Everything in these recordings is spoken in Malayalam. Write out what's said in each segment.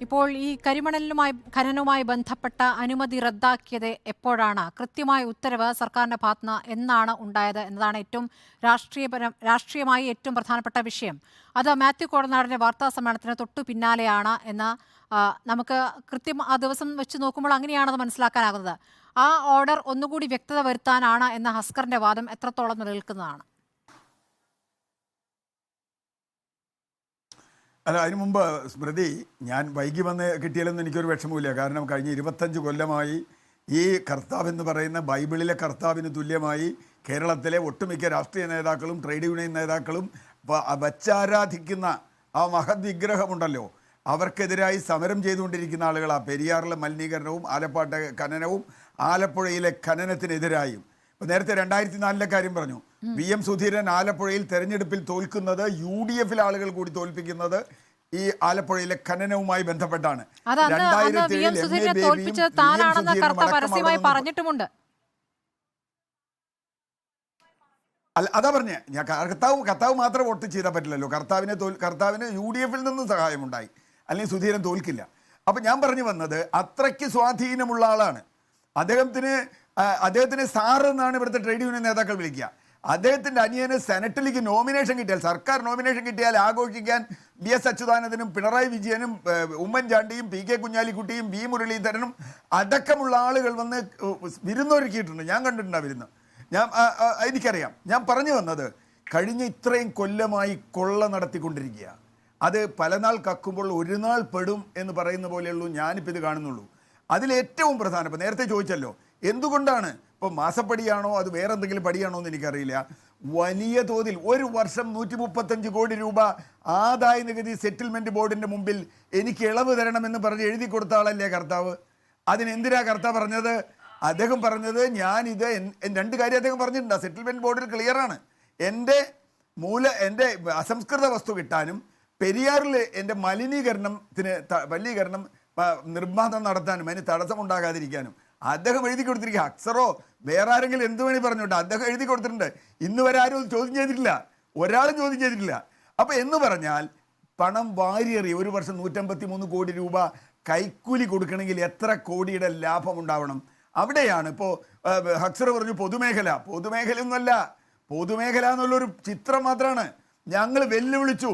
ഇപ്പോൾ ഈ ഖനനവുമായി ബന്ധപ്പെട്ട അനുമതി റദ്ദാക്കിയത് എപ്പോഴാണ്? കൃത്യമായ ഉത്തരവ് സർക്കാരിന്റെ ഭാഗത്തുനിന്ന് എന്നാണ് ഉണ്ടായത് എന്നതാണ് രാഷ്ട്രീയമായി ഏറ്റവും പ്രധാനപ്പെട്ട വിഷയം. അത് മാത്യു കോടനാടിന്റെ വാർത്താ സമ്മേളനത്തിന് തൊട്ടു പിന്നാലെയാണ് എന്ന് നമുക്ക് കൃത്യം ആ ദിവസം വെച്ച് നോക്കുമ്പോൾ അങ്ങനെയാണത് മനസ്സിലാക്കാനാകുന്നത്. ആ ഓർഡർ ഒന്നുകൂടി വ്യക്തത വരുത്താനാണ് എന്ന ഹസ്കറിന്റെ വാദം എത്രത്തോളം നിലനിൽക്കുന്നതാണ്? അല്ല, അതിനു മുമ്പ് സ്മൃതി, ഞാൻ വൈകി വന്ന് കിട്ടിയാലൊന്നും എനിക്കൊരു വിഷമമില്ല. കാരണം കഴിഞ്ഞ 25 കൊല്ലമായി ഈ കർത്താവ് എന്ന് പറയുന്ന ബൈബിളിലെ കർത്താവിന് തുല്യമായി കേരളത്തിലെ ഒട്ടുമിക്ക രാഷ്ട്രീയ നേതാക്കളും ട്രേഡ് യൂണിയൻ നേതാക്കളും വച്ചാരാധിക്കുന്ന ആ മഹത് വിഗ്രഹമുണ്ടല്ലോ, അവർക്കെതിരായി സമരം ചെയ്തുകൊണ്ടിരിക്കുന്ന ആളുകളാണ്. പെരിയാറിലെ മലിനീകരണവും ആലപ്പാട്ടെ ഖനനവും ആലപ്പുഴയിലെ ഖനനത്തിനെതിരായും. ഇപ്പോൾ നേരത്തെ 2004 കാര്യം പറഞ്ഞു. VM സുധീരൻ ആലപ്പുഴയിൽ തെരഞ്ഞെടുപ്പിൽ തോൽക്കുന്നത് UDF ആളുകൾ കൂടി തോൽപ്പിക്കുന്നത് ഈ ആലപ്പുഴയിലെ ഖനനവുമായി ബന്ധപ്പെട്ടാണ്. അല്ല, അതാ പറഞ്ഞേ, ഞാൻ കർത്താവ് മാത്രം വോട്ട് ചെയ്താൽ പറ്റില്ലല്ലോ. കർത്താവിന് UDF നിന്ന് സഹായമുണ്ടായി, അല്ലെങ്കിൽ സുധീരൻ തോൽക്കില്ല. അപ്പം ഞാൻ പറഞ്ഞു വന്നത്, അത്രയ്ക്ക് സ്വാധീനമുള്ള ആളാണ്. അദ്ദേഹത്തിന് സാറ് എന്നാണ് ഇവിടുത്തെ ട്രേഡ് യൂണിയൻ നേതാക്കൾ വിളിക്കുക. അദ്ദേഹത്തിൻ്റെ അനിയന് സെനറ്റിലേക്ക് നോമിനേഷൻ കിട്ടിയാൽ, സർക്കാർ നോമിനേഷൻ കിട്ടിയാൽ ആഘോഷിക്കാൻ VS അച്യുതാനന്ദനും പിണറായി വിജയനും ഉമ്മൻചാണ്ടിയും PK കുഞ്ഞാലിക്കുട്ടിയും V മുരളീധരനും അടക്കമുള്ള ആളുകൾ വന്ന് വിരുന്നൊരുക്കിയിട്ടുണ്ട്. ഞാൻ കണ്ടിട്ടുണ്ട് ആ വിരുന്ന്. എനിക്കറിയാം. ഞാൻ പറഞ്ഞു വന്നത്, കഴിഞ്ഞ ഇത്രയും കൊല്ലമായി കൊള്ള നടത്തിക്കൊണ്ടിരിക്കുക. അത് പല നാൾ കക്കുമ്പോൾ ഒരു നാൾ പെടും എന്ന് പറയുന്ന പോലെയുള്ളൂ ഞാനിപ്പോൾ ഇത് കാണുന്നുള്ളൂ. അതിലേറ്റവും പ്രധാനം, നേരത്തെ ചോദിച്ചല്ലോ എന്തുകൊണ്ടാണ്, ഇപ്പോൾ മാസപ്പടിയാണോ അത് വേറെ എന്തെങ്കിലും പടിയാണോ എന്ന് എനിക്കറിയില്ല, വലിയ തോതിൽ ഒരു വർഷം 135 കോടി രൂപ ആദായ നികുതി സെറ്റിൽമെൻറ്റ് ബോർഡിൻ്റെ മുമ്പിൽ എനിക്ക് ഇളവ് തരണമെന്ന് പറഞ്ഞ് എഴുതി കൊടുത്ത ആളല്ലേ കർത്താവ്. അതിനെന്തിനാ കർത്താവ് പറഞ്ഞത്? അദ്ദേഹം പറഞ്ഞത്, ഞാനിത് 2 കാര്യം അദ്ദേഹം പറഞ്ഞിട്ടുണ്ട്. സെറ്റിൽമെൻറ്റ് ബോർഡിൽ ക്ലിയറാണ്. എൻ്റെ അസംസ്കൃത വസ്തു കിട്ടാനും പെരിയാറിൽ എൻ്റെ മലിനീകരണം നിർമ്മാണം നടത്താനും അതിന് തടസ്സമുണ്ടാകാതിരിക്കാനും അദ്ദേഹം എഴുതി കൊടുത്തിരിക്കുക. അക്സറോ വേറെ ആരെങ്കിലും എന്ത് വേണി പറഞ്ഞോട്ടെ, അദ്ദേഹം എഴുതി കൊടുത്തിട്ടുണ്ട്. ഇന്ന് വരെ ആരും ചോദ്യം ചെയ്തിട്ടില്ല, ഒരാളും ചോദ്യം ചെയ്തിട്ടില്ല. അപ്പോൾ എന്ന് പറഞ്ഞാൽ പണം വാരിയേറി ഒരു വർഷം 153 കോടി രൂപ കൈക്കൂലി കൊടുക്കണമെങ്കിൽ എത്ര കോടിയുടെ ലാഭം ഉണ്ടാവണം? അവിടെയാണ് ഇപ്പോൾ ഹക്സർ പറഞ്ഞു പൊതുമേഖലയൊന്നുമല്ല, പൊതുമേഖല എന്നുള്ളൊരു ചിത്രം മാത്രമാണ്. ഞങ്ങൾ വെല്ലുവിളിച്ചു,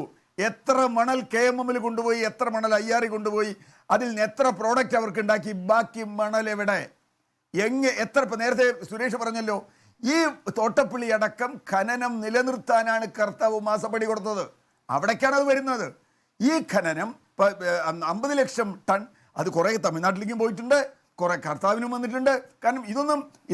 എത്ര മണൽ KMM കൊണ്ടുപോയി, എത്ര മണൽ IR കൊണ്ടുപോയി, അതിൽ നിന്ന് എത്ര പ്രോഡക്റ്റ് അവർക്ക് ഉണ്ടാക്കി, ബാക്കി മണൽ എവിടെ, എത്ര? ഇപ്പം നേരത്തെ സുരേഷ് പറഞ്ഞല്ലോ, ഈ തോട്ടപ്പള്ളി അടക്കം ഖനനം നിലനിർത്താനാണ് കർത്താവ് മാസപ്പടി കൊടുത്തത്. അവിടേക്കാണ് അത് വരുന്നത്. ഈ ഖനനം 50 ലക്ഷം ടൺ, അത് കുറേ തമിഴ്നാട്ടിലേക്കും പോയിട്ടുണ്ട്, കുറേ കർത്താവിനും വന്നിട്ടുണ്ട്. കാരണം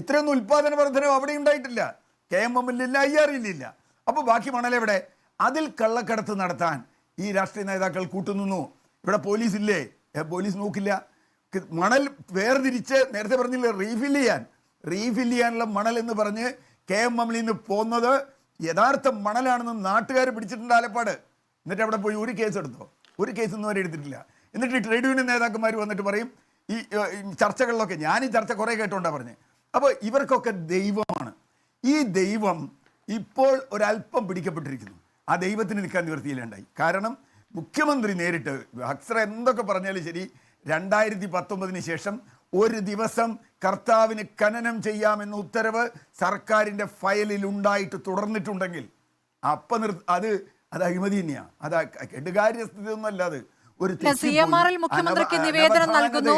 ഇത്രയൊന്നും ഉൽപ്പാദന വർധനം അവിടെ ഉണ്ടായിട്ടില്ല. KMM IR ഇല്ല. അപ്പോൾ ബാക്കി മണലെവിടെ? അതിൽ കള്ളക്കടത്ത് നടത്താൻ ഈ രാഷ്ട്രീയ നേതാക്കൾ കൂട്ടുനിന്നു. ഇവിടെ പോലീസില്ലേ? പോലീസ് നോക്കില്ല. മണൽ വേർതിരിച്ച് നേരത്തെ പറഞ്ഞില്ലേ, റീഫിൽ ചെയ്യാനുള്ള മണൽ എന്ന് പറഞ്ഞ് KMM നിന്ന് പോകുന്നത് യഥാർത്ഥ മണലാണെന്ന് നാട്ടുകാർ പിടിച്ചിട്ടുണ്ട് ആലപ്പാട്. എന്നിട്ട് അവിടെ പോയി ഒരു കേസ് എടുത്തോ? ഒരു കേസൊന്നും വരെ എടുത്തിട്ടില്ല. എന്നിട്ട് ട്രേഡ് യൂണിയൻ നേതാക്കന്മാർ വന്നിട്ട് പറയും, ഈ ചർച്ചകളിലൊക്കെ, ഞാൻ ഈ ചർച്ച കുറേ കേട്ടോണ്ടാണ് പറഞ്ഞത്. അപ്പോൾ ഇവർക്കൊക്കെ ദൈവമാണ്. ഈ ദൈവം ഇപ്പോൾ ഒരല്പം പിടിക്കപ്പെട്ടിരിക്കുന്നു. ആ ദൈവത്തിന് നിൽക്കാൻ നിവൃത്തിയിലുണ്ടായി. കാരണം മുഖ്യമന്ത്രി നേരിട്ട്, ഹക്സർ എന്തൊക്കെ പറഞ്ഞാലും ശരി, 2019 ശേഷം ഒരു ദിവസം കർത്താവിന് ഖനനം ചെയ്യാമെന്ന ഉത്തരവ് സർക്കാരിൻ്റെ ഫയലിൽ ഉണ്ടായിട്ട് തുടർന്നിട്ടുണ്ടെങ്കിൽ അത് അഴിമതി തന്നെയാണ്. അത് കെടുകാര്യസ്ഥിതി ഒന്നും അല്ലാതെ മുഖ്യമന്ത്രിക്ക് നിവേദനം നൽകുന്നു.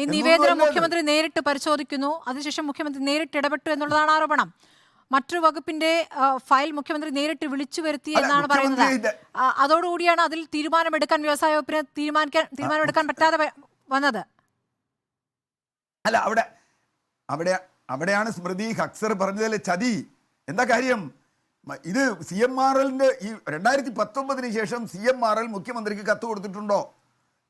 ഈ നിവേദനം മുഖ്യമന്ത്രി നേരിട്ട് പരിശോധിക്കുന്നു. അതിനുശേഷം മുഖ്യമന്ത്രി നേരിട്ട് ഇടപെട്ടു എന്നുള്ളതാണ് ആരോപണം. മറ്റൊരു വകുപ്പിന്റെ ഫയൽ മുഖ്യമന്ത്രി നേരിട്ട് വിളിച്ചു വരുത്തി എന്നാണ് പറയുന്നത്. അതോടുകൂടിയാണ് അതിൽ തീരുമാനമെടുക്കാൻ വ്യവസായ വകുപ്പിന് തീരുമാനമെടുക്കാൻ പറ്റാതെ വന്നത്. അല്ല, അവിടെയാണ് സ്മൃതി ഹക്സർ പറഞ്ഞതിലെ ചതി. എന്താ കാര്യം? ഇത് CMRLന്റെ ഈ 2019 ശേഷം CMRL മുഖ്യമന്ത്രിക്ക് കത്ത് കൊടുത്തിട്ടുണ്ടോ?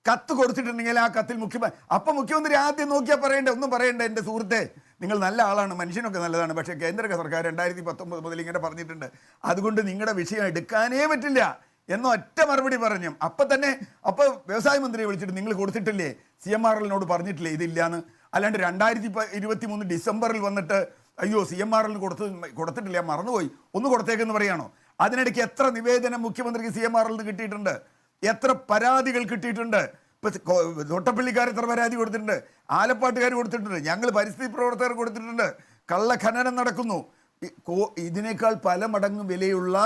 കത്ത് കൊടുത്തിട്ടുണ്ടെങ്കിൽ ആ കത്തിൽ മുഖ്യമന്ത്രി ആദ്യം നോക്കിയാൽ ഒന്നും പറയണ്ട, എൻ്റെ സുഹൃത്തെ, നിങ്ങൾ നല്ല ആളാണ്, മനുഷ്യനൊക്കെ നല്ലതാണ്, പക്ഷേ കേന്ദ്ര സർക്കാർ 2019 മുതൽ ഇങ്ങനെ പറഞ്ഞിട്ടുണ്ട്, അതുകൊണ്ട് നിങ്ങളുടെ വിഷയം എടുക്കാനേ പറ്റില്ല എന്ന ഒറ്റ മറുപടി പറഞ്ഞു. അപ്പോൾ വ്യവസായ മന്ത്രിയെ വിളിച്ചിട്ട്, നിങ്ങൾ കൊടുത്തിട്ടില്ലേ, CMRLനോട് പറഞ്ഞിട്ടില്ലേ ഇതില്ലാന്ന്? അല്ലാണ്ട് 2023 ഡിസംബറിൽ വന്നിട്ട്, അയ്യോ CMRLന് കൊടുത്തിട്ടില്ല, മറന്നുപോയി, ഒന്ന് കൊടുത്തേക്കെന്ന് പറയാണോ? അതിനിടയ്ക്ക് എത്ര നിവേദനം മുഖ്യമന്ത്രിക്ക് CMRLന് കിട്ടിയിട്ടുണ്ട്, എത്ര പരാതികൾ കിട്ടിയിട്ടുണ്ട്? ഇപ്പം തോട്ടപ്പള്ളിക്കാർ എത്ര പരാതി കൊടുത്തിട്ടുണ്ട്, ആലപ്പാട്ടുകാർ കൊടുത്തിട്ടുണ്ട്, ഞങ്ങൾ പരിസ്ഥിതി പ്രവർത്തകർ കൊടുത്തിട്ടുണ്ട്. കള്ള ഖനനം നടക്കുന്നു. ഇതിനേക്കാൾ പല മടങ്ങ് വിലയുള്ള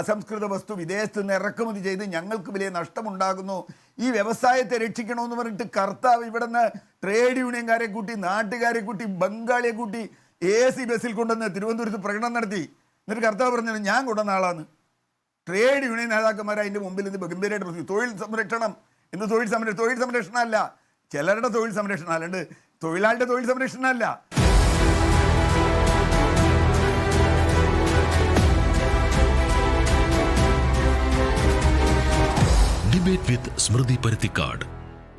അസംസ്കൃത വസ്തു വിദേശത്ത് നിന്ന് ഇറക്കുമതി ചെയ്ത് ഞങ്ങൾക്ക് വലിയ നഷ്ടമുണ്ടാകുന്നു. ഈ വ്യവസായത്തെ രക്ഷിക്കണമെന്ന് പറഞ്ഞിട്ട് കർത്താവ് ഇവിടെ നിന്ന് ട്രേഡ് യൂണിയൻകാരെ കൂട്ടി, നാട്ടുകാരെ കൂട്ടി, ബംഗാളിയെ കൂട്ടി AC ബസ്സിൽ കൊണ്ടുവന്ന് തിരുവനന്തപുരത്ത് പ്രകടനം നടത്തി. എന്നിട്ട് കർത്താവ് പറഞ്ഞത് ഞാൻ കൊണ്ടുവന്ന ആളാണ്. ട്രേഡ് യൂണിയൻ നേതാക്കന്മാർ അതിൻ്റെ മുമ്പിൽ നിന്ന് ഗംഭീരമായിട്ട് പറഞ്ഞു. തൊഴിൽ സംരക്ഷണം എന്ന് തൊഴിൽ സംരക്ഷണമല്ല, ചിലരുടെ തൊഴിൽ സംരക്ഷണം, അല്ലാണ്ട് തൊഴിലാളിയുടെ തൊഴിൽ സംരക്ഷണമല്ല. Debate with Smriti Parithikad.